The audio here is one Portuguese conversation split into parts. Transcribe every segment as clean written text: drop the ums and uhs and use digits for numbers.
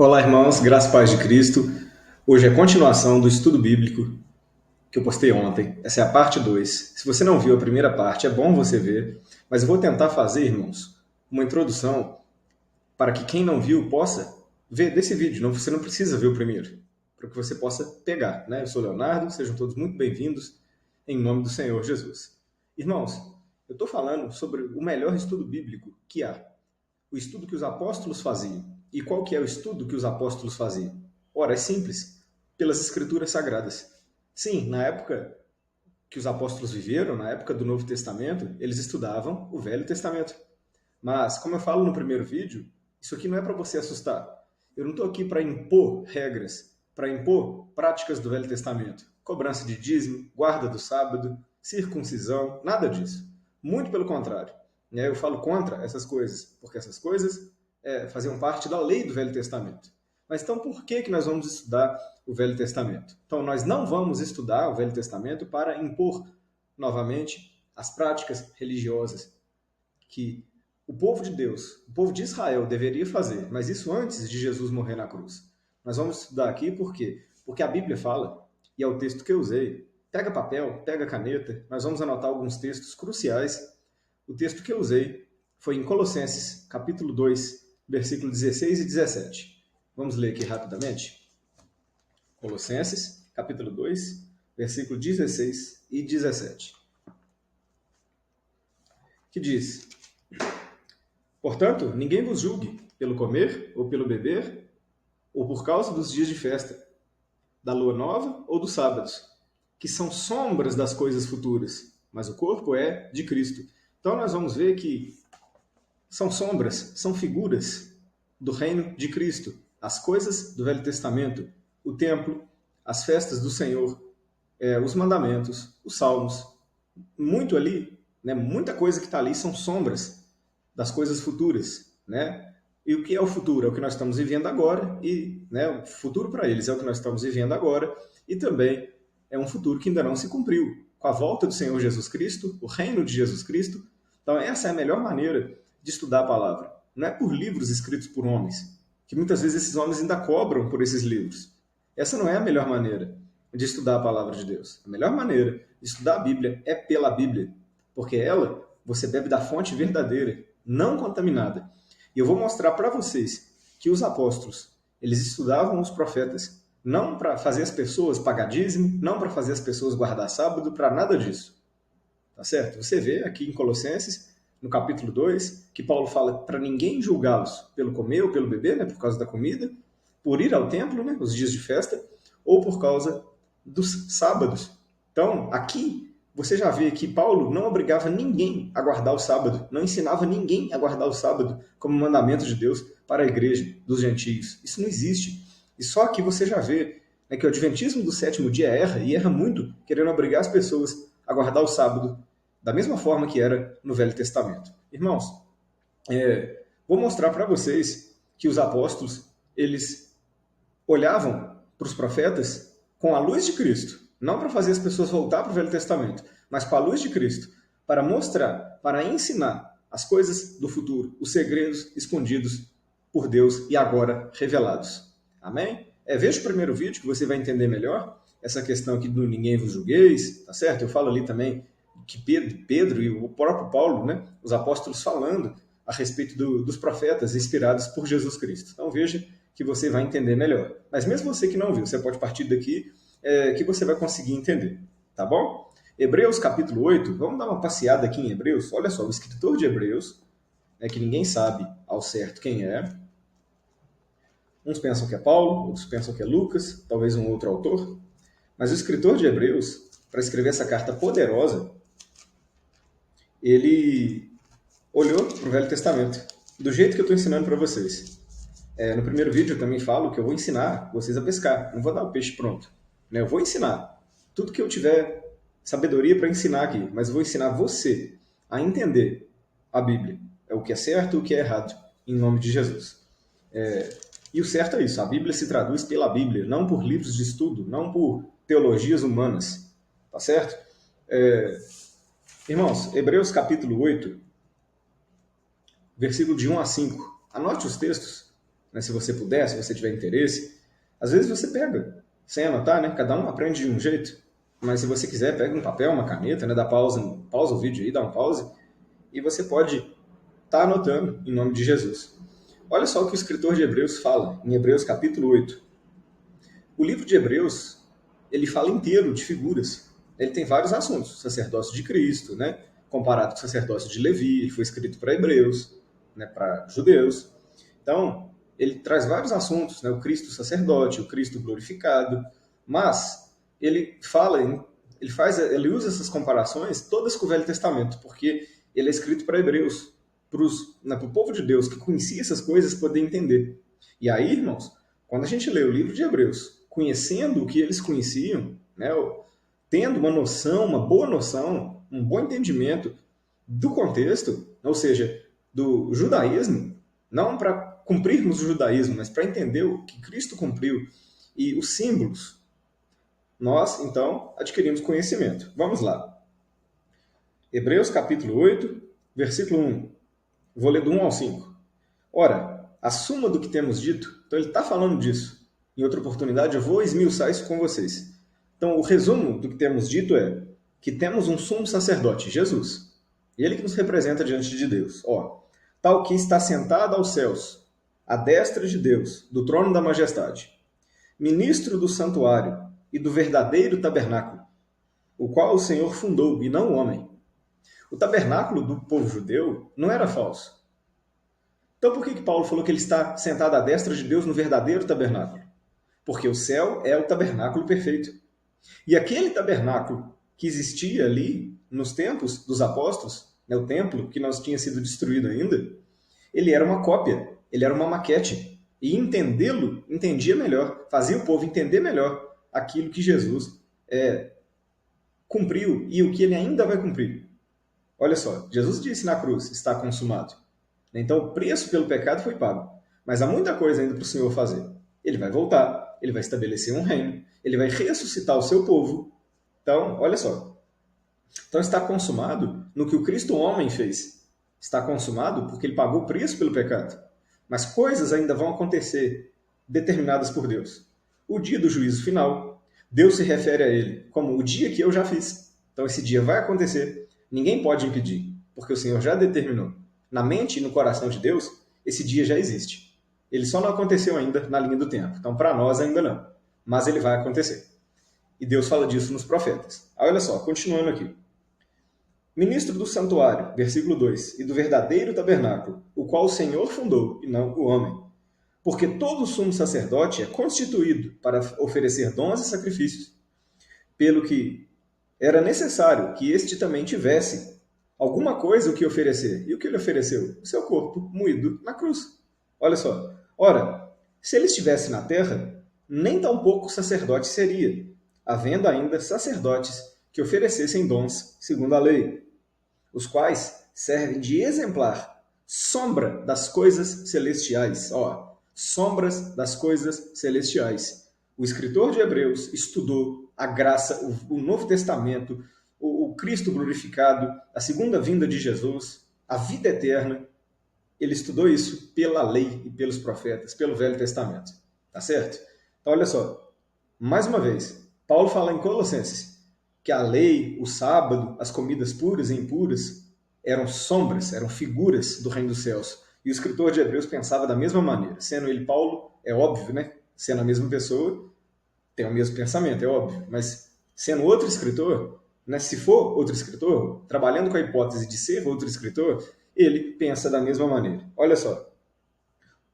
Olá, irmãos, graça e paz de Cristo. Hoje é a continuação do estudo bíblico que eu postei ontem. Essa é a parte 2. Se você não viu a primeira parte, é bom você ver, mas eu vou tentar fazer, irmãos, uma introdução para que quem não viu possa ver desse vídeo. Você não precisa ver o primeiro, para que você possa pegar, né? Eu sou Leonardo, sejam todos muito bem-vindos em nome do Senhor Jesus. Irmãos, eu estou falando sobre o melhor estudo bíblico que há. O estudo que os apóstolos faziam. E qual que é o estudo que os apóstolos faziam? Ora, é simples, pelas escrituras sagradas. Sim, na época que os apóstolos viveram, na época do Novo Testamento, eles estudavam o Velho Testamento. Mas, como eu falo no primeiro vídeo, isso aqui não é para você assustar. Eu não estou aqui para impor regras, para impor práticas do Velho Testamento. Cobrança de dízimo, guarda do sábado, circuncisão, nada disso. Muito pelo contrário. Eu falo contra essas coisas, porque essas coisas faziam parte da lei do Velho Testamento. Mas então por que nós vamos estudar o Velho Testamento? Então nós não vamos estudar o Velho Testamento para impor novamente as práticas religiosas que o povo de Deus, o povo de Israel deveria fazer, mas isso antes de Jesus morrer na cruz. Nós vamos estudar aqui por quê? Porque a Bíblia fala, e é o texto que eu usei. Pega papel, pega caneta, nós vamos anotar alguns textos cruciais. O texto que eu usei foi em Colossenses, capítulo 2, versículo 16 e 17. Vamos ler aqui rapidamente. Colossenses, capítulo 2, versículo 16 e 17. Que diz: Portanto, ninguém vos julgue pelo comer ou pelo beber, ou por causa dos dias de festa, da lua nova ou dos sábados, que são sombras das coisas futuras, mas o corpo é de Cristo. Então nós vamos ver que são sombras, são figuras do reino de Cristo. As coisas do Velho Testamento, o templo, as festas do Senhor, os mandamentos, os salmos, muito ali, né, muita coisa que está ali são sombras das coisas futuras, né? E o que é o futuro? É o que nós estamos vivendo agora e, né, o futuro para eles é o que nós estamos vivendo agora e também é um futuro que ainda não se cumpriu. Com a volta do Senhor Jesus Cristo, o reino de Jesus Cristo. Então essa é a melhor maneira de estudar a palavra. Não é por livros escritos por homens, que muitas vezes esses homens ainda cobram por esses livros. Essa não é a melhor maneira de estudar a palavra de Deus. A melhor maneira de estudar a Bíblia é pela Bíblia, porque ela você bebe da fonte verdadeira, não contaminada. E eu vou mostrar para vocês que os apóstolos, eles estudavam os profetas, não para fazer as pessoas pagar dízimo, não para fazer as pessoas guardar sábado, para nada disso. Tá certo? Você vê aqui em Colossenses, no capítulo 2, que Paulo fala para ninguém julgá-los pelo comer ou pelo beber, né, por causa da comida, por ir ao templo, né, os dias de festa, ou por causa dos sábados. Então, aqui você já vê que Paulo não obrigava ninguém a guardar o sábado, não ensinava ninguém a guardar o sábado como mandamento de Deus para a igreja dos gentios. Isso não existe. E só aqui você já vê, né, que o adventismo do sétimo dia erra, e erra muito, querendo obrigar as pessoas a guardar o sábado da mesma forma que era no Velho Testamento. Irmãos, vou mostrar para vocês que os apóstolos, eles olhavam para os profetas com a luz de Cristo, não para fazer as pessoas voltar para o Velho Testamento, mas com a luz de Cristo, para mostrar, para ensinar as coisas do futuro, os segredos escondidos por Deus e agora revelados. Amém? Veja o primeiro vídeo que você vai entender melhor essa questão aqui do ninguém vos julgueis, tá certo? Eu falo ali também que Pedro e o próprio Paulo, né, os apóstolos falando a respeito dos profetas inspirados por Jesus Cristo. Então veja que você vai entender melhor. Mas mesmo você que não viu, você pode partir daqui que você vai conseguir entender, tá bom? Hebreus capítulo 8, vamos dar uma passeada aqui em Hebreus. Olha só, o escritor de Hebreus, que ninguém sabe ao certo quem é. Uns pensam que é Paulo, outros pensam que é Lucas, talvez um outro autor. Mas o escritor de Hebreus, para escrever essa carta poderosa, ele olhou para o Velho Testamento, do jeito que eu estou ensinando para vocês. No primeiro vídeo eu também falo que eu vou ensinar vocês a pescar, não vou dar o peixe pronto. Eu vou ensinar tudo que eu tiver sabedoria para ensinar aqui, mas eu vou ensinar você a entender a Bíblia. É o que é certo e o que é errado, em nome de Jesus. E o certo é isso, a Bíblia se traduz pela Bíblia, não por livros de estudo, não por teologias humanas. Tá certo? Irmãos, Hebreus capítulo 8, versículo de 1 a 5. Anote os textos, né, se você puder, se você tiver interesse, às vezes você pega, sem anotar, né? Cada um aprende de um jeito, mas se você quiser, pega um papel, uma caneta, né, dá pausa o vídeo aí, dá um pause, e você pode estar anotando em nome de Jesus. Olha só o que o escritor de Hebreus fala, em Hebreus capítulo 8. O livro de Hebreus, ele fala inteiro de figuras. Ele tem vários assuntos. Sacerdócio de Cristo, né? Comparado com o sacerdócio de Levi, ele foi escrito para hebreus, né? Para judeus. Então, ele traz vários assuntos, né? O Cristo sacerdote, o Cristo glorificado, mas ele ele usa essas comparações todas com o Velho Testamento, porque ele é escrito para hebreus, para o povo de Deus que conhecia essas coisas poder entender. E aí, irmãos, quando a gente lê o livro de Hebreus, conhecendo o que eles conheciam, né, tendo uma noção, uma boa noção, um bom entendimento do contexto, ou seja, do judaísmo, não para cumprirmos o judaísmo, mas para entender o que Cristo cumpriu e os símbolos, nós, então, adquirimos conhecimento. Vamos lá. Hebreus capítulo 8, versículo 1. Vou ler do 1 ao 5. Ora, a suma do que temos dito, então ele está falando disso. Em outra oportunidade eu vou esmiuçar isso com vocês. Então, o resumo do que temos dito é que temos um sumo sacerdote, Jesus. Ele que nos representa diante de Deus. Tal que está sentado aos céus, à destra de Deus, do trono da majestade, ministro do santuário e do verdadeiro tabernáculo, o qual o Senhor fundou, e não o homem. O tabernáculo do povo judeu não era falso. Então por que Paulo falou que ele está sentado à destra de Deus no verdadeiro tabernáculo? Porque o céu é o tabernáculo perfeito. E aquele tabernáculo que existia ali nos tempos dos apóstolos, né, o templo que não tinha sido destruído ainda, ele era uma cópia, ele era uma maquete. E entendê-lo, entendia melhor, fazia o povo entender melhor aquilo que Jesus cumpriu e o que ele ainda vai cumprir. Olha só, Jesus disse na cruz, está consumado. Então o preço pelo pecado foi pago. Mas há muita coisa ainda para o Senhor fazer. Ele vai voltar, ele vai estabelecer um reino, ele vai ressuscitar o seu povo. Então, olha só. Então está consumado no que o Cristo homem fez. Está consumado porque ele pagou o preço pelo pecado. Mas coisas ainda vão acontecer, determinadas por Deus. O dia do juízo final, Deus se refere a ele como o dia que eu já fiz. Então esse dia vai acontecer, ninguém pode impedir, porque o Senhor já determinou. Na mente e no coração de Deus, esse dia já existe. Ele só não aconteceu ainda na linha do tempo. Então, para nós, ainda não. Mas ele vai acontecer. E Deus fala disso nos profetas. Olha só, continuando aqui. Ministro do santuário, versículo 2, e do verdadeiro tabernáculo, o qual o Senhor fundou, e não o homem. Porque todo sumo sacerdote é constituído para oferecer dons e sacrifícios, pelo que era necessário que este também tivesse alguma coisa o que oferecer. E o que ele ofereceu? O seu corpo moído na cruz. Olha só. Ora, se ele estivesse na terra, nem tampouco sacerdote seria, havendo ainda sacerdotes que oferecessem dons segundo a lei, os quais servem de exemplar, sombra das coisas celestiais. Sombras das coisas celestiais. O escritor de Hebreus estudou a graça, o Novo Testamento, o Cristo glorificado, a segunda vinda de Jesus, a vida eterna. Ele estudou isso pela lei e pelos profetas, pelo Velho Testamento. Tá certo? Então, olha só. Mais uma vez, Paulo fala em Colossenses que a lei, o sábado, as comidas puras e impuras eram sombras, eram figuras do reino dos céus. E o escritor de Hebreus pensava da mesma maneira. Sendo ele Paulo, é óbvio, né? Sendo a mesma pessoa, tem o mesmo pensamento, é óbvio. Mas sendo outro escritor, né? Se for outro escritor, trabalhando com a hipótese de ser outro escritor, ele pensa da mesma maneira. Olha só.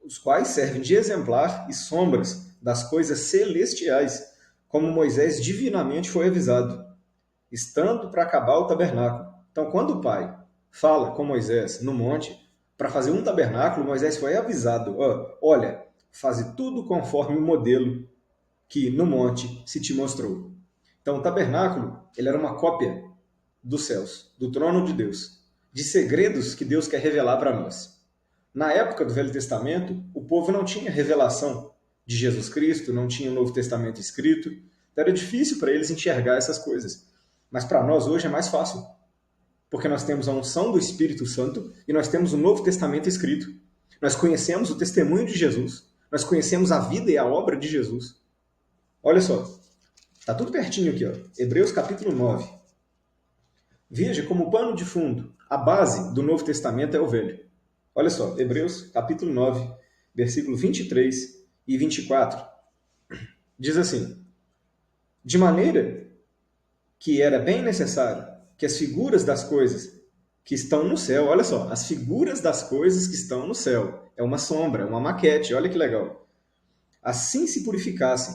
Os quais servem de exemplar e sombras das coisas celestiais, como Moisés divinamente foi avisado, estando para acabar o tabernáculo. Então, quando o Pai fala com Moisés no monte para fazer um tabernáculo, Moisés foi avisado, olha, faze tudo conforme o modelo que no monte se te mostrou. Então, o tabernáculo ele era uma cópia dos céus, do trono de Deus, de segredos que Deus quer revelar para nós. Na época do Velho Testamento, o povo não tinha revelação de Jesus Cristo, não tinha o Novo Testamento escrito, então era difícil para eles enxergar essas coisas. Mas para nós hoje é mais fácil, porque nós temos a unção do Espírito Santo e nós temos o Novo Testamento escrito. Nós conhecemos o testemunho de Jesus, Nós conhecemos a vida e a obra de Jesus. Olha só, está tudo pertinho aqui, ó. Hebreus capítulo 9. Veja como pano de fundo, a base do Novo Testamento é o Velho. Olha só, Hebreus capítulo 9, versículo 23 e 24. Diz assim: de maneira que era bem necessário que as figuras das coisas que estão no céu, olha só, as figuras das coisas que estão no céu, é uma sombra, uma maquete, olha que legal, assim se purificassem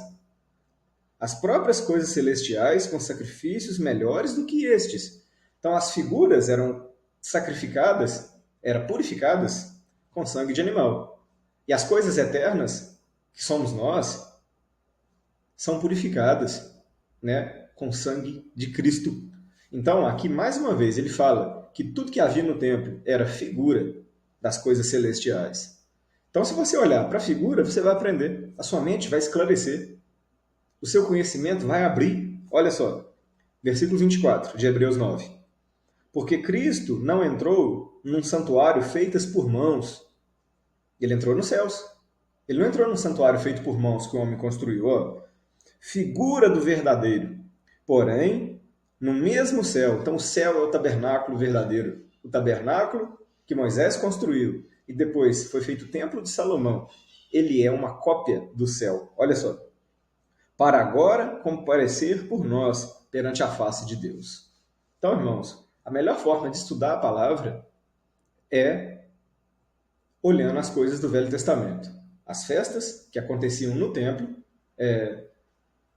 as próprias coisas celestiais com sacrifícios melhores do que estes. Então as figuras eram sacrificadas, eram purificadas com sangue de animal. E as coisas eternas, que somos nós, são purificadas, né, com sangue de Cristo. Então, aqui mais uma vez ele fala que tudo que havia no templo era figura das coisas celestiais. Então, se você olhar para a figura, você vai aprender, a sua mente vai esclarecer, o seu conhecimento vai abrir. Olha só, versículo 24 de Hebreus 9. Porque Cristo não entrou num santuário feitas por mãos. Ele entrou nos céus. Ele não entrou num santuário feito por mãos que o homem construiu. Ó, figura do verdadeiro. Porém, no mesmo céu. Então, o céu é o tabernáculo verdadeiro. O tabernáculo que Moisés construiu e depois foi feito o templo de Salomão. Ele é uma cópia do céu. Olha só. Para agora comparecer por nós perante a face de Deus. Então, irmãos, a melhor forma de estudar a palavra é olhando as coisas do Velho Testamento. As festas que aconteciam no templo,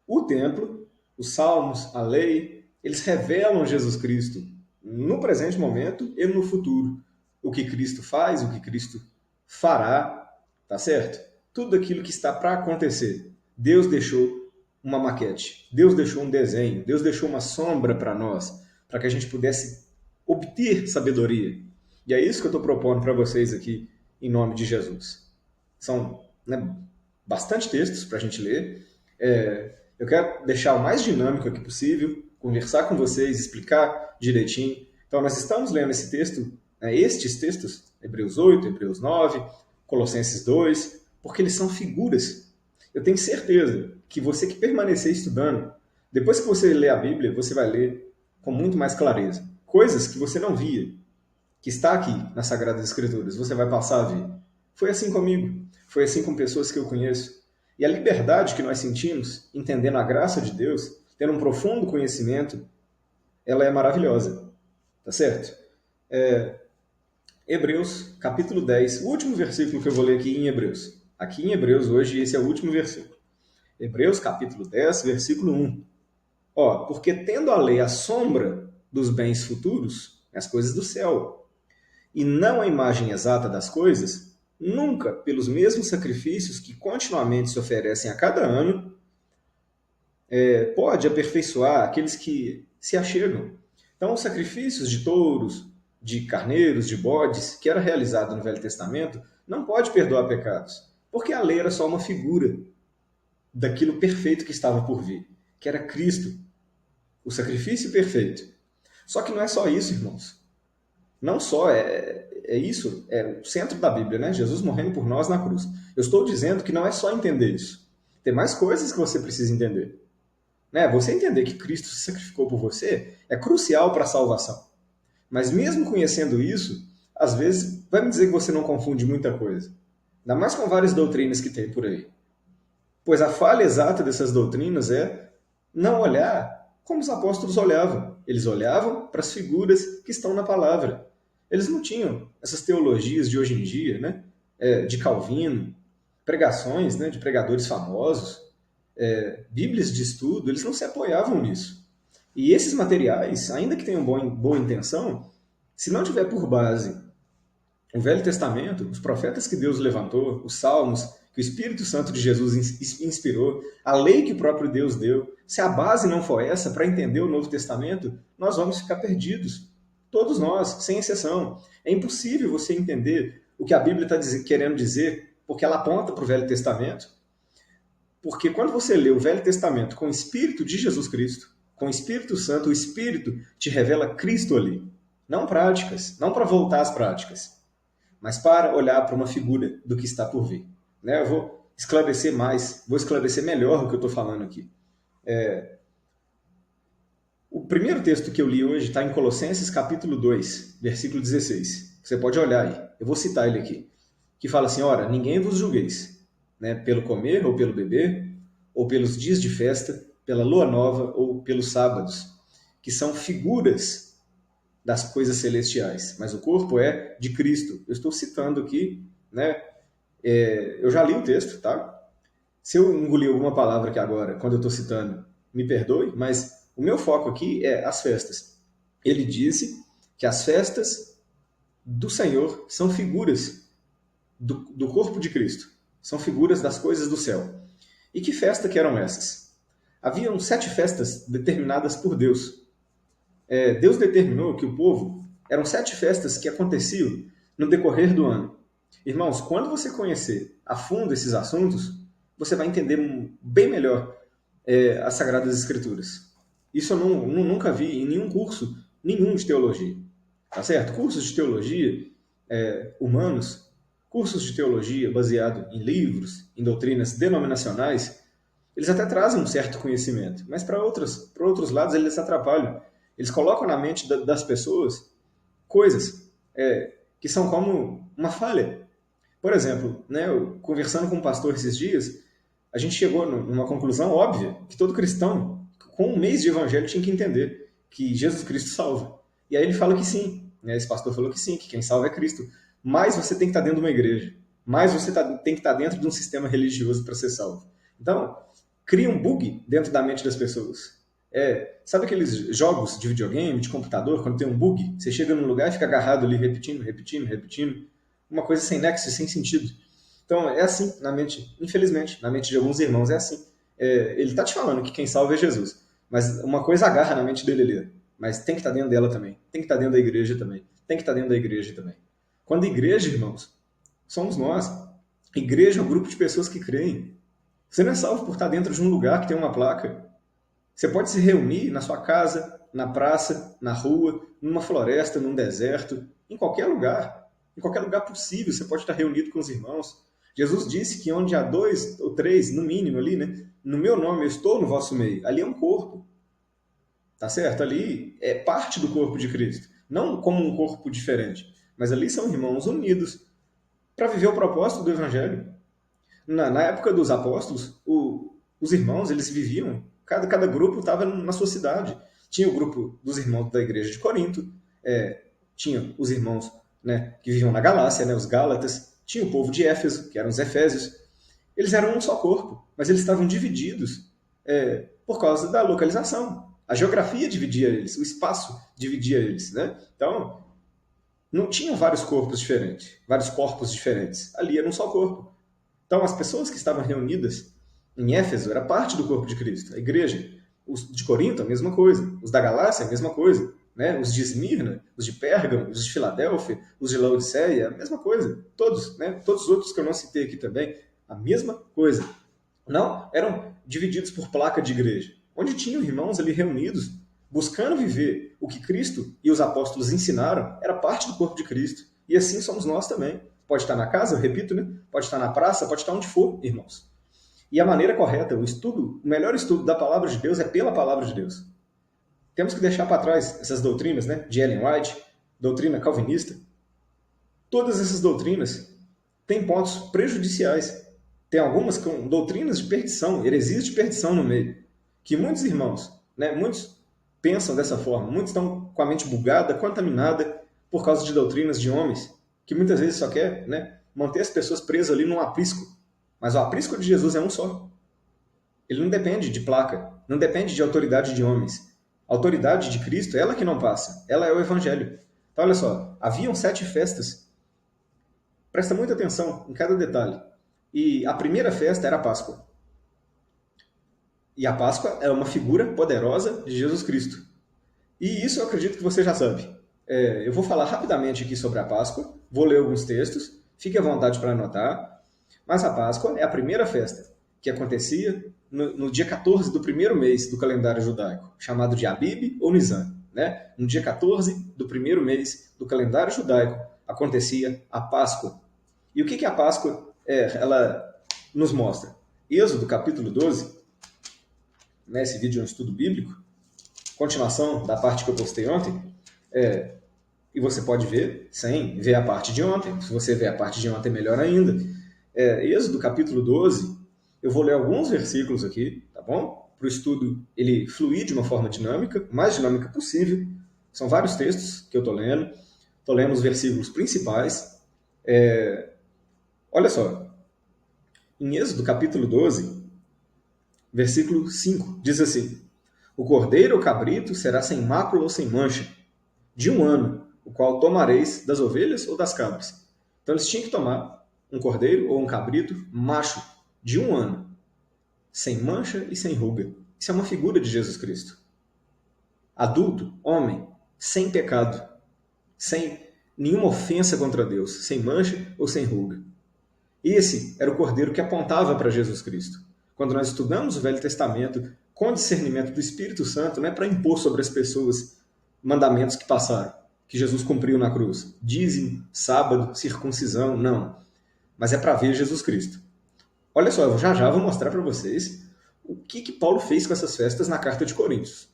o templo, os salmos, a lei, eles revelam Jesus Cristo no presente momento e no futuro. O que Cristo faz, o que Cristo fará, tá certo? Tudo aquilo que está para acontecer. Deus deixou uma maquete, Deus deixou um desenho, Deus deixou uma sombra para nós, para que a gente pudesse obter sabedoria. E é isso que eu estou propondo para vocês aqui, em nome de Jesus. São, né, bastante textos para a gente ler. Eu quero deixar o mais dinâmico aqui possível, conversar com vocês, explicar direitinho. Então, nós estamos lendo esse texto, estes textos, Hebreus 8, Hebreus 9, Colossenses 2, porque eles são figuras. Eu tenho certeza que você que permanecer estudando, depois que você ler a Bíblia, você vai ler com muito mais clareza. Coisas que você não via, que está aqui nas Sagradas Escrituras, você vai passar a ver. Foi assim comigo, foi assim com pessoas que eu conheço. E a liberdade que nós sentimos, entendendo a graça de Deus, tendo um profundo conhecimento, ela é maravilhosa. Tá certo? Hebreus, capítulo 10, o último versículo que eu vou ler aqui em Hebreus. Aqui em Hebreus, hoje, esse é o último versículo. Hebreus, capítulo 10, versículo 1. Porque tendo a lei a sombra dos bens futuros, as coisas do céu, e não a imagem exata das coisas, nunca, pelos mesmos sacrifícios que continuamente se oferecem a cada ano, pode aperfeiçoar aqueles que se achegam. Então, os sacrifícios de touros, de carneiros, de bodes, que era realizado no Velho Testamento, não pode perdoar pecados, porque a lei era só uma figura daquilo perfeito que estava por vir, que era Cristo, o sacrifício perfeito. Só que não é só isso, irmãos. Não só isso, é o centro da Bíblia, né? Jesus morrendo por nós na cruz. Eu estou dizendo que não é só entender isso. Tem mais coisas que você precisa entender. Né? Você entender que Cristo se sacrificou por você é crucial para a salvação. Mas mesmo conhecendo isso, às vezes vai me dizer que você não confunde muita coisa. Ainda mais com várias doutrinas que tem por aí. Pois a falha exata dessas doutrinas é não olhar como os apóstolos olhavam. Eles olhavam para as figuras que estão na palavra. Eles não tinham essas teologias de hoje em dia, né? De Calvino, pregações, né, de pregadores famosos, bíblias de estudo, eles não se apoiavam nisso. E esses materiais, ainda que tenham boa intenção, se não tiver por base o Velho Testamento, os profetas que Deus levantou, os salmos que o Espírito Santo de Jesus inspirou, a lei que o próprio Deus deu, se a base não for essa para entender o Novo Testamento, nós vamos ficar perdidos. Todos nós, sem exceção. É impossível você entender o que a Bíblia está querendo dizer, porque ela aponta para o Velho Testamento. Porque quando você lê o Velho Testamento com o Espírito de Jesus Cristo, com o Espírito Santo, o Espírito te revela Cristo ali. Não práticas, não para voltar às práticas, mas para olhar para uma figura do que está por vir. Eu vou esclarecer mais, vou esclarecer melhor o que eu estou falando aqui. O primeiro texto que eu li hoje está em Colossenses capítulo 2, versículo 16. Você pode olhar aí, eu vou citar ele aqui. Que fala assim, ora, ninguém vos julgueis, né, pelo comer ou pelo beber, ou pelos dias de festa, pela lua nova ou pelos sábados, que são figuras das coisas celestiais, mas o corpo é de Cristo. Eu estou citando aqui, né, eu já li o texto, tá? Se eu engolir alguma palavra aqui agora, quando eu estou citando, me perdoe, mas o meu foco aqui é as festas. Ele disse que as festas do Senhor são figuras do corpo de Cristo. São figuras das coisas do céu. E que festa que eram essas? Haviam 7 festas determinadas por Deus. Deus determinou que o povo... Eram 7 festas que aconteciam no decorrer do ano. Irmãos, quando você conhecer a fundo esses assuntos, você vai entender bem melhor as Sagradas Escrituras. Isso eu nunca vi em nenhum curso, nenhum de teologia. Tá certo? Cursos de teologia humanos, cursos de teologia baseado em livros, em doutrinas denominacionais, eles até trazem um certo conhecimento, mas para outros lados eles atrapalham. Eles colocam na mente das pessoas coisas que são como uma falha. Por exemplo, né, eu, conversando com um pastor esses dias, a gente chegou numa conclusão óbvia que todo cristão, com um mês de evangelho, tinha que entender que Jesus Cristo salva. E aí ele fala que sim, né, esse pastor falou que sim, que quem salva é Cristo. Mas você tem que estar dentro de uma igreja. Mas você tem que estar dentro de um sistema religioso para ser salvo. Então, cria um bug dentro da mente das pessoas. Sabe aqueles jogos de videogame, de computador, quando tem um bug? Você chega num lugar e fica agarrado ali, repetindo. Uma coisa sem nexo, sem sentido. Então, é assim na mente, infelizmente, na mente de alguns irmãos é assim. Ele está te falando que quem salva é Jesus. Mas uma coisa agarra na mente dele ali. Mas tem que estar dentro dela também. Tem que estar dentro da igreja também. Tem que estar dentro da igreja também. Quando igreja, irmãos, somos nós. Igreja é um grupo de pessoas que creem. Você não é salvo por estar dentro de um lugar que tem uma placa. Você pode se reunir na sua casa, na praça, na rua, numa floresta, num deserto, em qualquer lugar. Em qualquer lugar possível você pode estar reunido com os irmãos. Jesus disse que onde há 2 ou 3, no mínimo ali, né? No meu nome eu estou no vosso meio. Ali é um corpo. Tá certo? Ali é parte do corpo de Cristo. Não como um corpo diferente. Mas ali são irmãos unidos para viver o propósito do Evangelho. Na época dos apóstolos, os irmãos, eles viviam, cada grupo estava na sua cidade. Tinha o grupo dos irmãos da igreja de Corinto, tinha os irmãos, né, que viviam na Galácia, né, os Gálatas, tinha o povo de Éfeso, que eram os Efésios. Eles eram um só corpo, mas eles estavam divididos por causa da localização. A geografia dividia eles, o espaço dividia eles. Né? Então, não tinham vários corpos diferentes. Ali era um só corpo. Então, as pessoas que estavam reunidas em Éfeso era parte do corpo de Cristo, a igreja. Os de Corinto, a mesma coisa. Os da Galácia, a mesma coisa. Né? Os de Esmirna, os de Pérgamo, os de Filadélfia, os de Laodiceia, a mesma coisa. Todos, né? Todos os outros que eu não citei aqui também, a mesma coisa. Não, eram divididos por placa de igreja, onde tinham irmãos ali reunidos, buscando viver o que Cristo e os apóstolos ensinaram, era parte do corpo de Cristo. E assim somos nós também. Pode estar na casa, eu repito, né? Pode estar na praça, pode estar onde for, irmãos. E a maneira correta, o melhor estudo da palavra de Deus é pela palavra de Deus. Temos que deixar para trás essas doutrinas, né? De Ellen White, doutrina calvinista. Todas essas doutrinas têm pontos prejudiciais. Tem algumas com doutrinas de perdição, heresias de perdição no meio. Que muitos irmãos, né? Muitos pensam dessa forma. Muitos estão com a mente bugada, contaminada por causa de doutrinas de homens que muitas vezes só quer, né, manter as pessoas presas ali num aprisco. Mas o aprisco de Jesus é um só. Ele não depende de placa, não depende de autoridade de homens. A autoridade de Cristo, ela que não passa, ela é o Evangelho. Então, olha só, haviam 7 festas. Presta muita atenção em cada detalhe. E a primeira festa era a Páscoa. E a Páscoa é uma figura poderosa de Jesus Cristo. E isso eu acredito que você já sabe. Eu vou falar rapidamente aqui sobre a Páscoa, vou ler alguns textos, fique à vontade para anotar, mas a Páscoa é a primeira festa que acontecia no dia 14 do primeiro mês do calendário judaico, chamado de Abib ou Nisan. Né? No dia 14 do primeiro mês do calendário judaico acontecia a Páscoa. E o que a Páscoa ela nos mostra? Êxodo, capítulo 12, né, esse vídeo é um estudo bíblico, continuação da parte que eu postei ontem, e você pode ver sem ver a parte de ontem. Se você ver a parte de ontem, melhor ainda. Êxodo, capítulo 12, eu vou ler alguns versículos aqui, tá bom? Para o estudo ele fluir de uma forma dinâmica, o mais dinâmica possível. São vários textos que eu estou lendo. Estou lendo os versículos principais. Olha só. Em Êxodo, capítulo 12, versículo 5, diz assim: O cordeiro ou cabrito será sem mácula ou sem mancha, de 1 ano, o qual tomareis das ovelhas ou das cabras. Então eles tinham que tomar um cordeiro ou um cabrito macho, de 1 ano, sem mancha e sem ruga. Isso é uma figura de Jesus Cristo. Adulto, homem, sem pecado, sem nenhuma ofensa contra Deus, sem mancha ou sem ruga. Esse era o cordeiro que apontava para Jesus Cristo. Quando nós estudamos o Velho Testamento com discernimento do Espírito Santo, não é para impor sobre as pessoas mandamentos que passaram, que Jesus cumpriu na cruz. Dízimo, sábado, circuncisão, não. Mas é para ver Jesus Cristo. Olha só, eu já vou mostrar para vocês o que Paulo fez com essas festas na carta de Coríntios.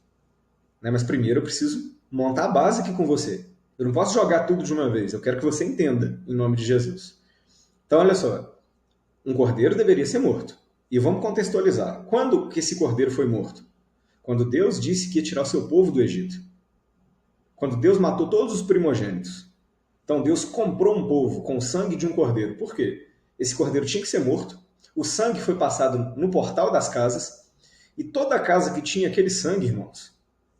Mas primeiro eu preciso montar a base aqui com você. Eu não posso jogar tudo de uma vez, eu quero que você entenda, em nome de Jesus. Então, olha só, um cordeiro deveria ser morto. E vamos contextualizar. Quando que esse cordeiro foi morto? Quando Deus disse que ia tirar o seu povo do Egito. Quando Deus matou todos os primogênitos. Então Deus comprou um povo com o sangue de um cordeiro. Por quê? Esse cordeiro tinha que ser morto. O sangue foi passado no portal das casas. E toda casa que tinha aquele sangue, irmãos,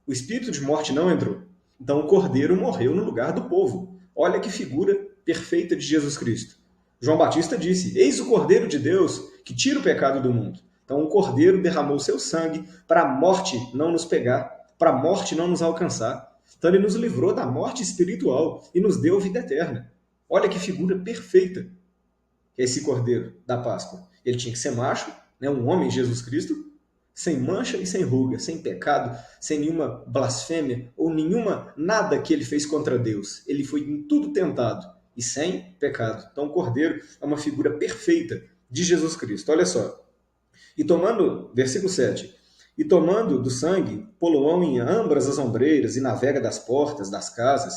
o espírito de morte não entrou. Então o cordeiro morreu no lugar do povo. Olha que figura perfeita de Jesus Cristo. João Batista disse: Eis o Cordeiro de Deus que tira o pecado do mundo. Então o Cordeiro derramou seu sangue para a morte não nos pegar, para a morte não nos alcançar. Então ele nos livrou da morte espiritual e nos deu vida eterna. Olha que figura perfeita que é esse Cordeiro da Páscoa. Ele tinha que ser macho, um homem, Jesus Cristo, sem mancha e sem ruga, sem pecado, sem nenhuma blasfêmia ou nada que ele fez contra Deus. Ele foi em tudo tentado e sem pecado. Então o cordeiro é uma figura perfeita de Jesus Cristo. Olha só. E tomando, versículo 7, e tomando do sangue, poloão em ambas as ombreiras e na vega das portas das casas,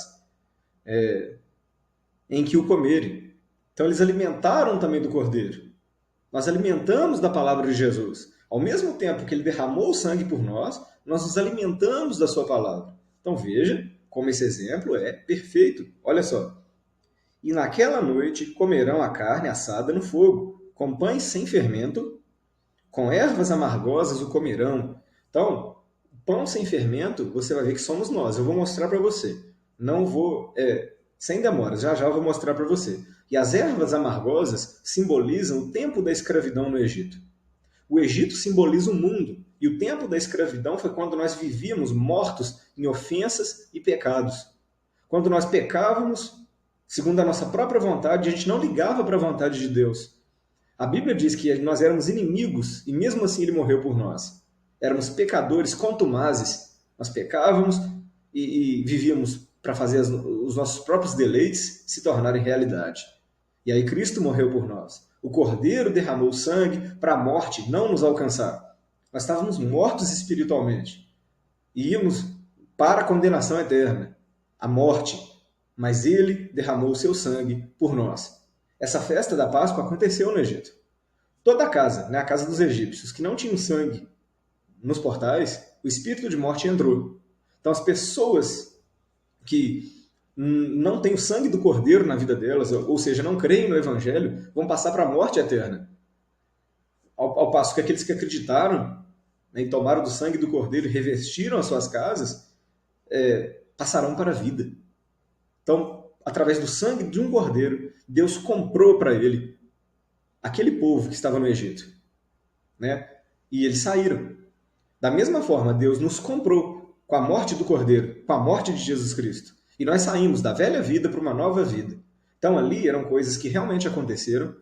em que o comerem. Então eles alimentaram também do cordeiro. Nós alimentamos da palavra de Jesus. Ao mesmo tempo que ele derramou o sangue por nós, nós nos alimentamos da sua palavra. Então veja como esse exemplo é perfeito. Olha só. E naquela noite comerão a carne assada no fogo, com pães sem fermento, com ervas amargosas o comerão. Então, pão sem fermento, você vai ver que somos nós. Eu vou mostrar para você. Não vou, sem demoras, já eu vou mostrar para você. E as ervas amargosas simbolizam o tempo da escravidão no Egito. O Egito simboliza o mundo, e o tempo da escravidão foi quando nós vivíamos mortos em ofensas e pecados. Quando nós pecávamos, segundo a nossa própria vontade, a gente não ligava para a vontade de Deus. A Bíblia diz que nós éramos inimigos, e mesmo assim ele morreu por nós. Éramos pecadores contumazes. Nós pecávamos e vivíamos para fazer os nossos próprios deleites se tornarem realidade. E aí Cristo morreu por nós. O Cordeiro derramou sangue para a morte não nos alcançar. Nós estávamos mortos espiritualmente. E íamos para a condenação eterna, a morte. Mas ele derramou o seu sangue por nós. Essa festa da Páscoa aconteceu no Egito. Toda a casa, a casa dos egípcios, que não tinham sangue nos portais, o espírito de morte entrou. Então as pessoas que não têm o sangue do Cordeiro na vida delas, ou seja, não creem no Evangelho, vão passar para a morte eterna. Ao passo que aqueles que acreditaram e tomaram do sangue do Cordeiro e revestiram as suas casas, passarão para a vida. Então, através do sangue de um cordeiro, Deus comprou para ele aquele povo que estava no Egito. E eles saíram. Da mesma forma, Deus nos comprou com a morte do cordeiro, com a morte de Jesus Cristo. E nós saímos da velha vida para uma nova vida. Então, ali eram coisas que realmente aconteceram,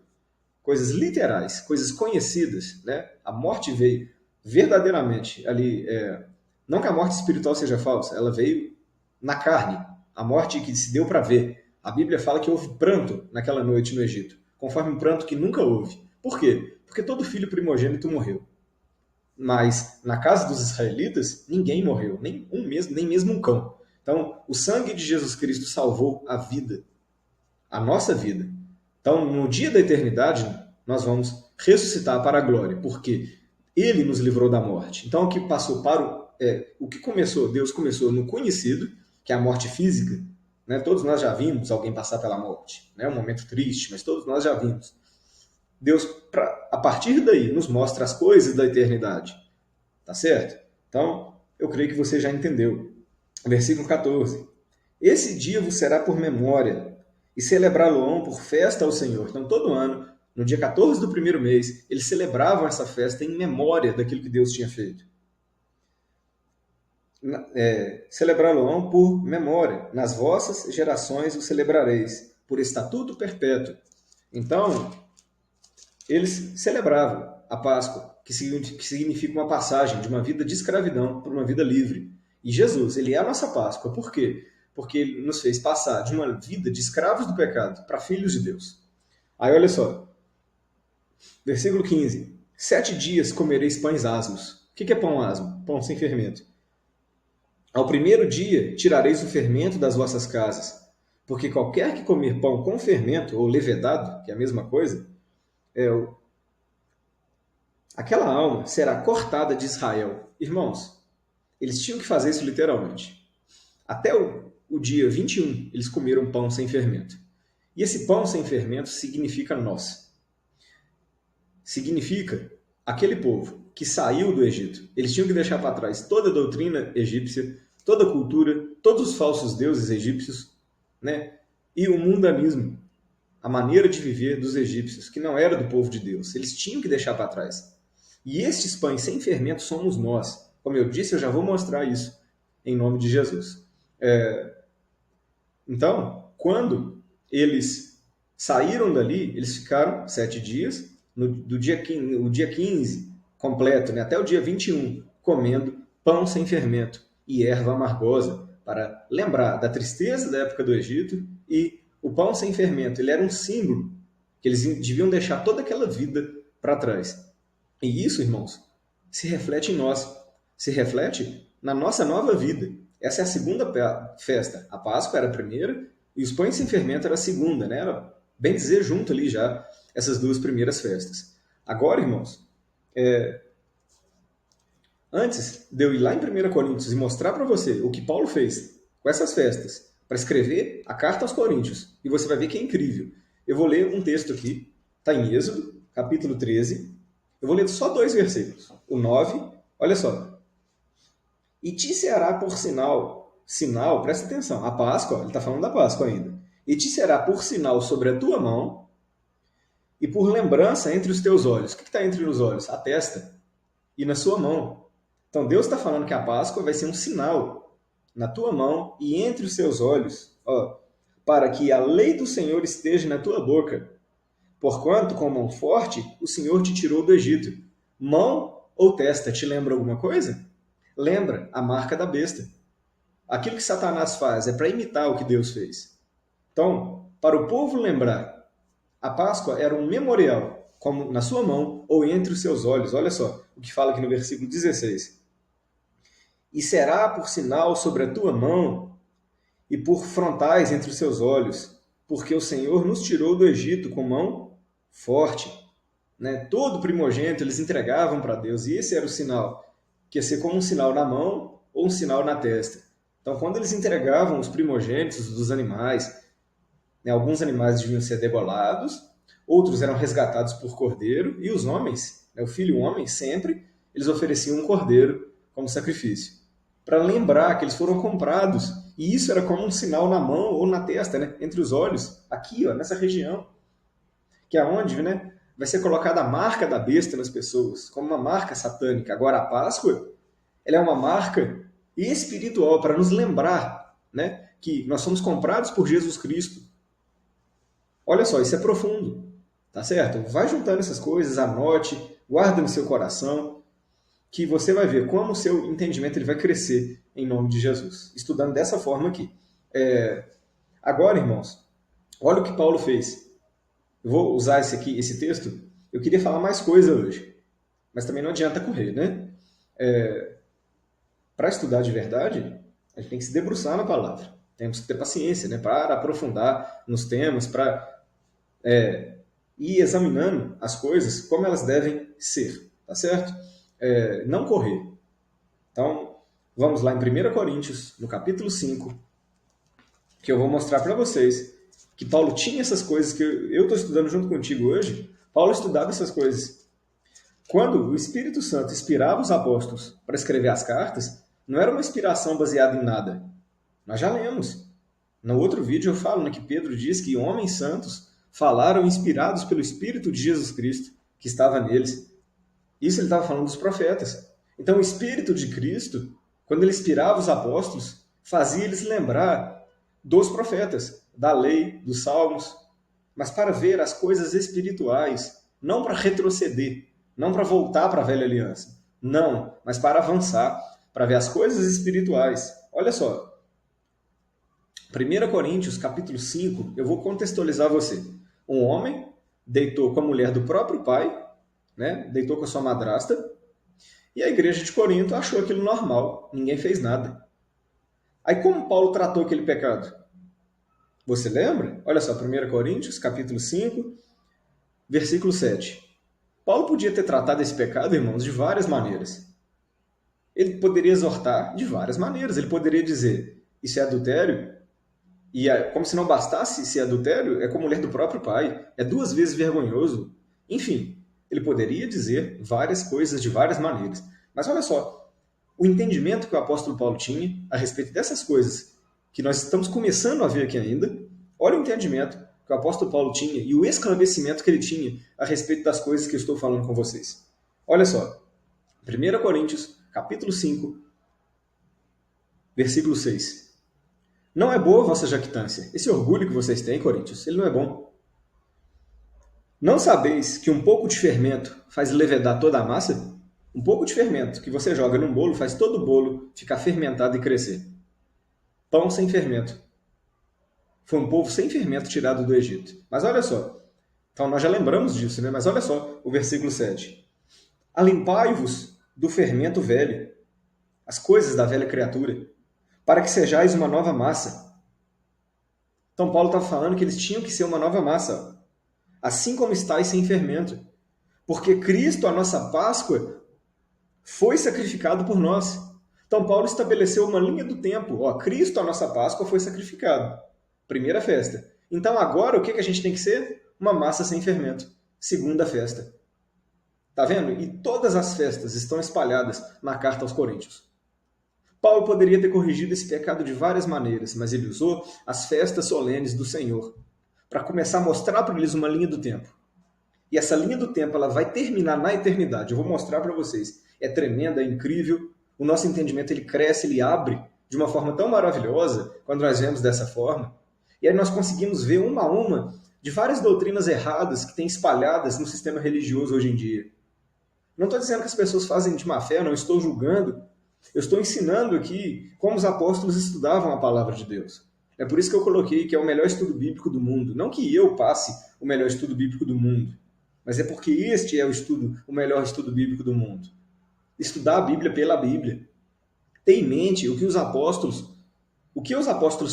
coisas literais, coisas conhecidas. A morte veio verdadeiramente ali. Não que a morte espiritual seja falsa, ela veio na carne. A morte que se deu para ver. A Bíblia fala que houve pranto naquela noite no Egito, conforme um pranto que nunca houve. Por quê? Porque todo filho primogênito morreu. Mas na casa dos israelitas, ninguém morreu, nem mesmo um cão. Então, o sangue de Jesus Cristo salvou a vida, a nossa vida. Então, no dia da eternidade, nós vamos ressuscitar para a glória, porque Ele nos livrou da morte. Então, o que passou o que começou, Deus começou no conhecido, que é a morte física, né? Todos nós já vimos alguém passar pela morte, né? Um momento triste, mas todos nós já vimos. Deus, a partir daí, nos mostra as coisas da eternidade. Tá certo? Então, eu creio que você já entendeu. Versículo 14. Esse dia vos será por memória, e celebrá-lo-ão por festa ao Senhor. Então, todo ano, no dia 14 do primeiro mês, eles celebravam essa festa em memória daquilo que Deus tinha feito. Celebrá-lo-ão por memória. Nas vossas gerações o celebrareis, por estatuto perpétuo. Então, eles celebravam a Páscoa, que significa uma passagem de uma vida de escravidão para uma vida livre. E Jesus, ele é a nossa Páscoa. Por quê? Porque ele nos fez passar de uma vida de escravos do pecado para filhos de Deus. Aí olha só, versículo 15. 7 dias comereis pães asmos. O que é pão asmo? Pão sem fermento. Ao primeiro dia tirareis o fermento das vossas casas, porque qualquer que comer pão com fermento, ou levedado, que é a mesma coisa, aquela alma será cortada de Israel. Irmãos, eles tinham que fazer isso literalmente. Até o dia 21, eles comeram pão sem fermento. E esse pão sem fermento significa nós. Significa aquele povo que saiu do Egito. Eles tinham que deixar para trás toda a doutrina egípcia, toda a cultura, todos os falsos deuses egípcios, né? E o mundanismo, a maneira de viver dos egípcios, que não era do povo de Deus. Eles tinham que deixar para trás. E estes pães sem fermento somos nós. Como eu disse, eu já vou mostrar isso em nome de Jesus. Então, quando eles saíram dali, eles ficaram 7 dias, o dia 15 completo, né, até o dia 21, comendo pão sem fermento e erva amargosa, para lembrar da tristeza da época do Egito. E o pão sem fermento, ele era um símbolo que eles deviam deixar toda aquela vida para trás. E isso, irmãos, se reflete em nós, se reflete na nossa nova vida. Essa é a segunda festa. A Páscoa era a primeira e os pães sem fermento era a segunda, né? Era, bem dizer, junto ali já essas duas primeiras festas. Agora, irmãos, antes de eu ir lá em 1 Coríntios e mostrar para você o que Paulo fez com essas festas, para escrever a carta aos Coríntios, e você vai ver que é incrível. Eu vou ler um texto aqui, está em Êxodo, capítulo 13. Eu vou ler só 2 versículos. O 9, olha só. E te será por sinal, presta atenção, a Páscoa, ele está falando da Páscoa ainda. E te será por sinal sobre a tua mão e por lembrança entre os teus olhos. O que está entre os olhos? A testa. E na sua mão. Então Deus está falando que a Páscoa vai ser um sinal na tua mão e entre os seus olhos, para que a lei do Senhor esteja na tua boca. Porquanto, com mão forte, o Senhor te tirou do Egito. Mão ou testa, te lembra alguma coisa? Lembra a marca da besta. Aquilo que Satanás faz é para imitar o que Deus fez. Então, para o povo lembrar, a Páscoa era um memorial, como na sua mão ou entre os seus olhos. Olha só o que fala aqui no versículo 16. E será por sinal sobre a tua mão e por frontais entre os seus olhos, porque o Senhor nos tirou do Egito com mão forte. Né? Todo primogênito eles entregavam para Deus, e esse era o sinal, que ia ser como um sinal na mão ou um sinal na testa. Então, quando eles entregavam os primogênitos dos animais, né, alguns animais deviam ser degolados, outros eram resgatados por cordeiro, e os homens, né, o filho homem, sempre, eles ofereciam um cordeiro como sacrifício, para lembrar que eles foram comprados. E isso era como um sinal na mão ou na testa, né, entre os olhos, aqui, nessa região, que é onde, né, vai ser colocada a marca da besta nas pessoas, como uma marca satânica. Agora, a Páscoa, ela é uma marca espiritual para nos lembrar, né, que nós somos comprados por Jesus Cristo. Olha só, isso é profundo, tá certo? Vai juntando essas coisas, anote, guarda no seu coração, que você vai ver como o seu entendimento ele vai crescer em nome de Jesus, estudando dessa forma aqui. Agora, irmãos, olha o que Paulo fez. Eu vou usar esse texto Eu queria falar mais coisa hoje, mas também não adianta correr, né? Para estudar de verdade, a gente tem que se debruçar na palavra. Temos que ter paciência, né? Para aprofundar nos temas, para ir examinando as coisas como elas devem ser, tá certo? Não correr. Então, vamos lá em 1 Coríntios, no capítulo 5, que eu vou mostrar para vocês que Paulo tinha essas coisas que eu estou estudando junto contigo hoje. Paulo estudava essas coisas. Quando o Espírito Santo inspirava os apóstolos para escrever as cartas, não era uma inspiração baseada em nada. Nós já lemos. No outro vídeo eu falo, né, que Pedro diz que homens santos falaram inspirados pelo Espírito de Jesus Cristo que estava neles. Isso ele estava falando dos profetas. Então o Espírito de Cristo, quando ele inspirava os apóstolos, fazia eles lembrar dos profetas, da lei, dos salmos, mas para ver as coisas espirituais, não para retroceder, não para voltar para a velha aliança, não, mas para avançar, para ver as coisas espirituais. Olha só, 1 Coríntios, capítulo 5, eu vou contextualizar você. Um homem deitou com a mulher do próprio pai, né? Deitou com a sua madrasta, e a igreja de Corinto achou aquilo normal, ninguém fez nada. Aí como Paulo tratou aquele pecado? Você lembra? Olha só, 1 Coríntios, capítulo 5, versículo 7. Paulo podia ter tratado esse pecado, irmãos, de várias maneiras. Ele poderia exortar de várias maneiras. Ele poderia dizer, isso é adultério, e como se não bastasse ser adultério, é com a mulher do próprio pai, é 2 vezes vergonhoso. Enfim, ele poderia dizer várias coisas de várias maneiras. Mas olha só, o entendimento que o apóstolo Paulo tinha a respeito dessas coisas que nós estamos começando a ver aqui ainda, olha o entendimento que o apóstolo Paulo tinha e o esclarecimento que ele tinha a respeito das coisas que eu estou falando com vocês. Olha só, 1 Coríntios, capítulo 5, versículo 6. Não é boa a vossa jactância. Esse orgulho que vocês têm, Coríntios, ele não é bom. Não sabeis que um pouco de fermento faz levedar toda a massa? Um pouco de fermento que você joga num bolo faz todo o bolo ficar fermentado e crescer. Pão sem fermento. Foi um povo sem fermento tirado do Egito. Mas olha só. Então nós já lembramos disso, né? Mas olha só o versículo 7. Alimpai-vos do fermento velho, as coisas da velha criatura, para que sejais uma nova massa. Então Paulo está falando que eles tinham que ser uma nova massa, assim como estáis sem fermento. Porque Cristo, a nossa Páscoa, foi sacrificado por nós. Então Paulo estabeleceu uma linha do tempo. Ó, Cristo, a nossa Páscoa, foi sacrificado. Primeira festa. Então agora o que a gente tem que ser? Uma massa sem fermento. Segunda festa. Tá vendo? E todas as festas estão espalhadas na carta aos Coríntios. Paulo poderia ter corrigido esse pecado de várias maneiras, mas ele usou as festas solenes do Senhor para começar a mostrar para eles uma linha do tempo. E essa linha do tempo ela vai terminar na eternidade. Eu vou mostrar para vocês. É tremenda, é incrível. O nosso entendimento ele cresce, ele abre de uma forma tão maravilhosa quando nós vemos dessa forma. E aí nós conseguimos ver uma a uma de várias doutrinas erradas que têm espalhadas no sistema religioso hoje em dia. Não estou dizendo que as pessoas fazem de má fé, não estou julgando. Eu estou ensinando aqui como os apóstolos estudavam a palavra de Deus. É por isso que eu coloquei que é o melhor estudo bíblico do mundo. Não que eu passe o melhor estudo bíblico do mundo, mas é porque este é o melhor estudo bíblico do mundo. Estudar a Bíblia pela Bíblia. Ter em mente o que os apóstolos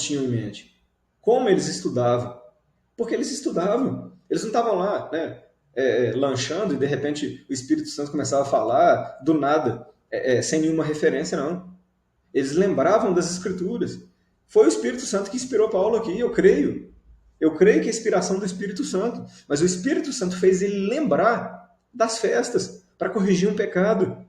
tinham em mente. Como eles estudavam. Porque eles estudavam. Eles não estavam lá, né, lanchando e de repente o Espírito Santo começava a falar do nada, sem nenhuma referência, não. Eles lembravam das Escrituras. Foi o Espírito Santo que inspirou Paulo aqui, eu creio. Eu creio que é a inspiração do Espírito Santo. Mas o Espírito Santo fez ele lembrar das festas para corrigir um pecado.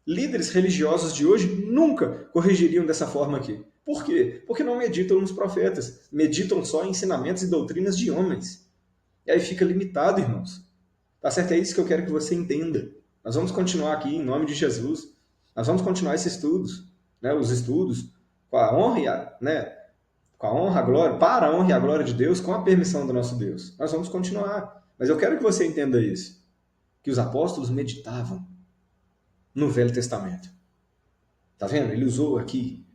Líderes religiosos de hoje nunca corrigiriam dessa forma aqui. Por quê? Porque não meditam nos profetas. Meditam só em ensinamentos e doutrinas de homens. E aí fica limitado, irmãos. Tá certo? É isso que eu quero que você entenda. Nós vamos continuar aqui em nome de Jesus. Nós vamos continuar esses estudos, né? Os estudos com a honra, com a honra, a glória, para a honra e a glória de Deus, com a permissão do nosso Deus. Nós vamos continuar. Mas eu quero que você entenda isso. Que os apóstolos meditavam no Velho Testamento. Tá vendo? Ele usou aqui,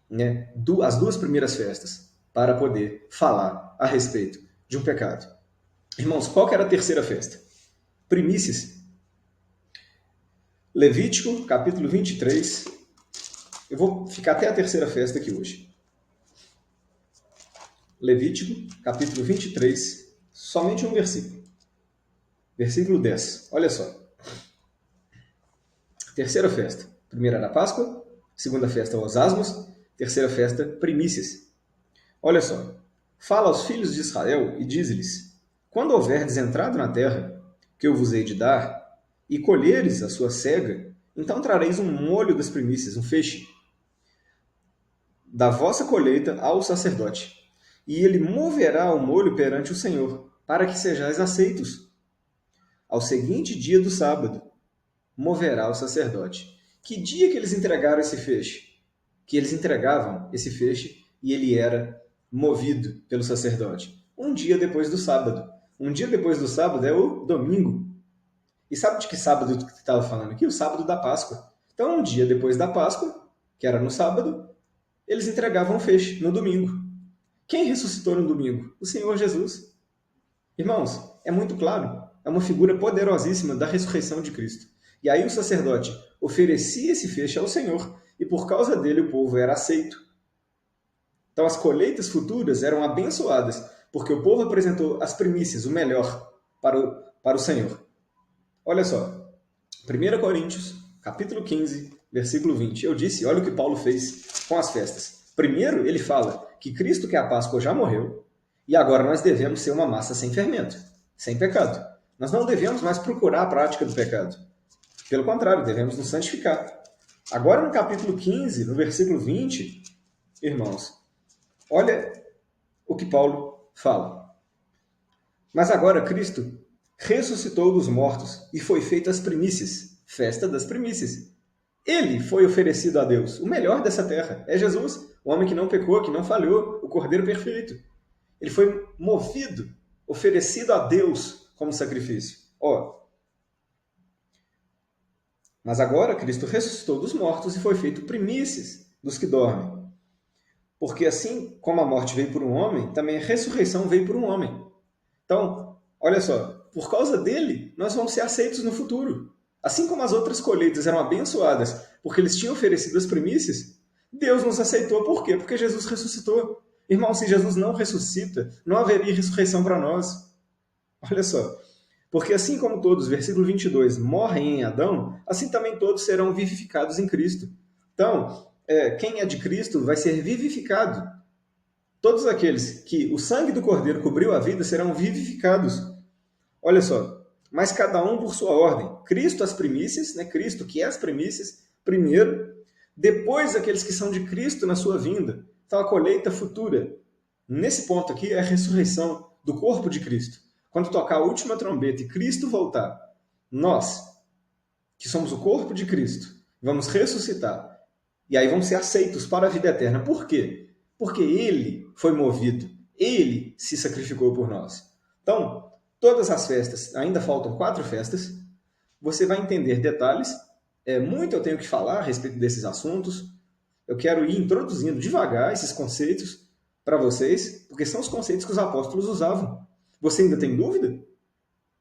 né, as 2 primeiras festas para poder falar a respeito de um pecado. Irmãos, qual que era a terceira festa? primícias. Levítico, capítulo 23. Eu vou ficar até a terceira festa aqui hoje. Levítico, capítulo 23, somente um versículo. Versículo 10. Olha só. Terceira festa. Primeira era a Páscoa, segunda festa os asmos, terceira festa primícias. Olha só. Fala aos filhos de Israel e diz-lhes: quando houverdes entrado na terra, que eu vos hei de dar, e colheres a sua cega, então trareis um molho das primícias, um feixe, da vossa colheita ao sacerdote. E ele moverá o molho perante o Senhor, para que sejais aceitos. Ao seguinte dia do sábado, moverá o sacerdote. Que dia que eles entregaram esse feixe? Que eles entregavam esse feixe e ele era movido pelo sacerdote. Um dia depois do sábado. Um dia depois do sábado é o domingo. E sabe de que sábado que estava falando aqui? O sábado da Páscoa. Então, um dia depois da Páscoa, que era no sábado, eles entregavam o feixe no domingo. Quem ressuscitou no domingo? O Senhor Jesus. Irmãos, é muito claro. É uma figura poderosíssima da ressurreição de Cristo. E aí o sacerdote oferecia esse feixe ao Senhor, e por causa dele o povo era aceito. Então as colheitas futuras eram abençoadas, porque o povo apresentou as primícias, o melhor, para o Senhor. Olha só, 1 Coríntios, capítulo 15, versículo 20. Eu disse, olha o que Paulo fez com as festas. Primeiro, ele fala que Cristo, que é a Páscoa, já morreu, e agora nós devemos ser uma massa sem fermento, sem pecado. Nós não devemos mais procurar a prática do pecado. Pelo contrário, devemos nos santificar. Agora, no capítulo 15, no versículo 20, irmãos, olha o que Paulo fala. Mas agora Cristo ressuscitou dos mortos e foi feita as primícias, festa das primícias. Ele foi oferecido a Deus, o melhor dessa terra. É Jesus, o homem que não pecou, que não falhou, o Cordeiro perfeito. Ele foi movido, oferecido a Deus como sacrifício. Mas agora Cristo ressuscitou dos mortos e foi feito primícias dos que dormem. Porque assim como a morte veio por um homem, também a ressurreição veio por um homem. Então, olha só, por causa dele, nós vamos ser aceitos no futuro. Assim como as outras colheitas eram abençoadas porque eles tinham oferecido as primícias, Deus nos aceitou. Por quê? Porque Jesus ressuscitou. Irmão, se Jesus não ressuscita, não haveria ressurreição para nós. Olha só. Porque assim como todos, versículo 22, morrem em Adão, assim também todos serão vivificados em Cristo. Então, quem é de Cristo vai ser vivificado. Todos aqueles que o sangue do Cordeiro cobriu a vida serão vivificados. Olha só, mas cada um por sua ordem. Cristo as primícias, né? Cristo que é as primícias, primeiro, depois aqueles que são de Cristo na sua vinda. Então a colheita futura. Nesse ponto aqui é a ressurreição do corpo de Cristo. Quando tocar a última trombeta e Cristo voltar, nós, que somos o corpo de Cristo, vamos ressuscitar. E aí vamos ser aceitos para a vida eterna. Por quê? Porque Ele foi movido. Ele se sacrificou por nós. Então, todas as festas, ainda faltam 4 festas, você vai entender detalhes. Muito eu tenho que falar a respeito desses assuntos. Eu quero ir introduzindo devagar esses conceitos para vocês, porque são os conceitos que os apóstolos usavam. Você ainda tem dúvida?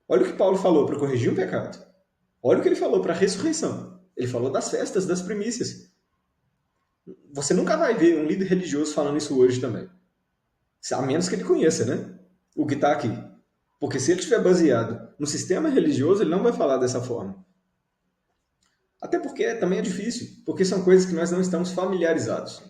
Olha o que Paulo falou para corrigir o pecado. Olha o que ele falou para a ressurreição. Ele falou das festas, das primícias. Você nunca vai ver um líder religioso falando isso hoje também. A menos que ele conheça, né? O que está aqui. Porque se ele estiver baseado no sistema religioso, ele não vai falar dessa forma. Até porque também é difícil, porque são coisas que nós não estamos familiarizados.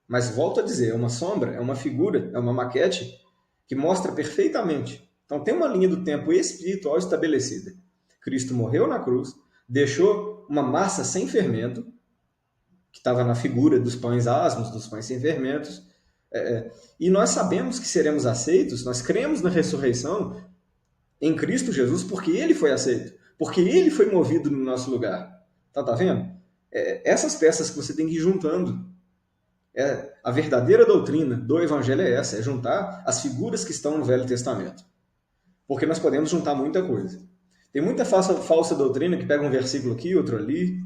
Mas volto a dizer, é uma sombra, é uma figura, é uma maquete que mostra perfeitamente. Então tem uma linha do tempo espiritual estabelecida. Cristo morreu na cruz, deixou uma massa sem fermento, que estava na figura dos pães asmos, dos pães sem fermentos, e nós sabemos que seremos aceitos, nós cremos na ressurreição em Cristo Jesus porque Ele foi aceito, porque Ele foi movido no nosso lugar. Tá vendo? Essas peças que você tem que ir juntando. A verdadeira doutrina do Evangelho é essa, é juntar as figuras que estão no Velho Testamento. Porque nós podemos juntar muita coisa. Tem muita falsa doutrina que pega um versículo aqui, outro ali,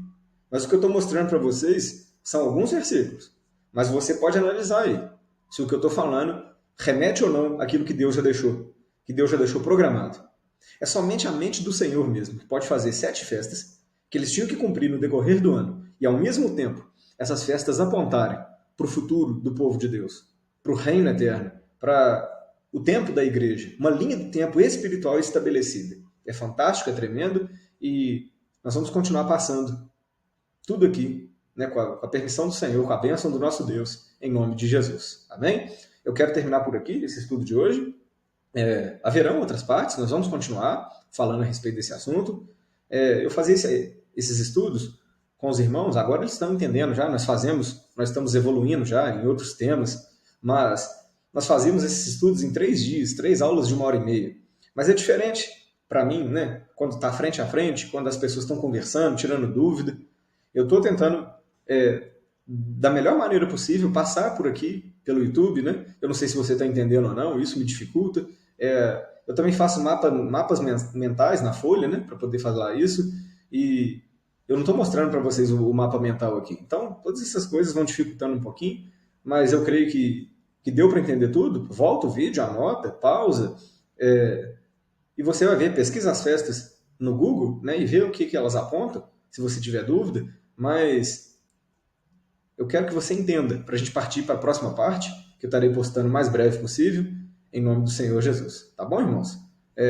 mas o que eu estou mostrando para vocês são alguns versículos. Mas você pode analisar aí se o que eu estou falando remete ou não àquilo que Deus já deixou programado. É somente a mente do Senhor mesmo que pode fazer 7 festas que eles tinham que cumprir no decorrer do ano e, ao mesmo tempo, essas festas apontarem para o futuro do povo de Deus, para o reino eterno, para o tempo da igreja, uma linha do tempo espiritual estabelecida. É fantástico, é tremendo e nós vamos continuar passando tudo aqui, né, com a permissão do Senhor, com a bênção do nosso Deus, em nome de Jesus. Amém? Eu quero terminar por aqui esse estudo de hoje. Haverão outras partes, nós vamos continuar falando a respeito desse assunto. Eu fazia esses estudos com os irmãos, agora eles estão entendendo já, nós estamos evoluindo já em outros temas, mas nós fazíamos esses estudos em 3 dias, 3 aulas de 1h30. Mas é diferente para mim, né? Quando está frente a frente, quando as pessoas estão conversando, tirando dúvida. Eu estou tentando, da melhor maneira possível, passar por aqui, pelo YouTube, né? Eu não sei se você está entendendo ou não, isso me dificulta. Eu também faço mapas mentais na folha, né? Para poder falar isso. E eu não estou mostrando para vocês o mapa mental aqui. Então, todas essas coisas vão dificultando um pouquinho, mas eu creio que deu para entender tudo. Volta o vídeo, anota, pausa, e você vai ver, pesquisa as festas no Google, né, e vê o que elas apontam, se você tiver dúvida, mas eu quero que você entenda, para a gente partir para a próxima parte, que eu estarei postando o mais breve possível, em nome do Senhor Jesus. Tá bom, irmãos?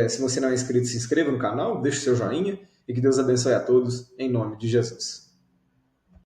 Se você não é inscrito, se inscreva no canal, deixe o seu joinha, e que Deus abençoe a todos, em nome de Jesus.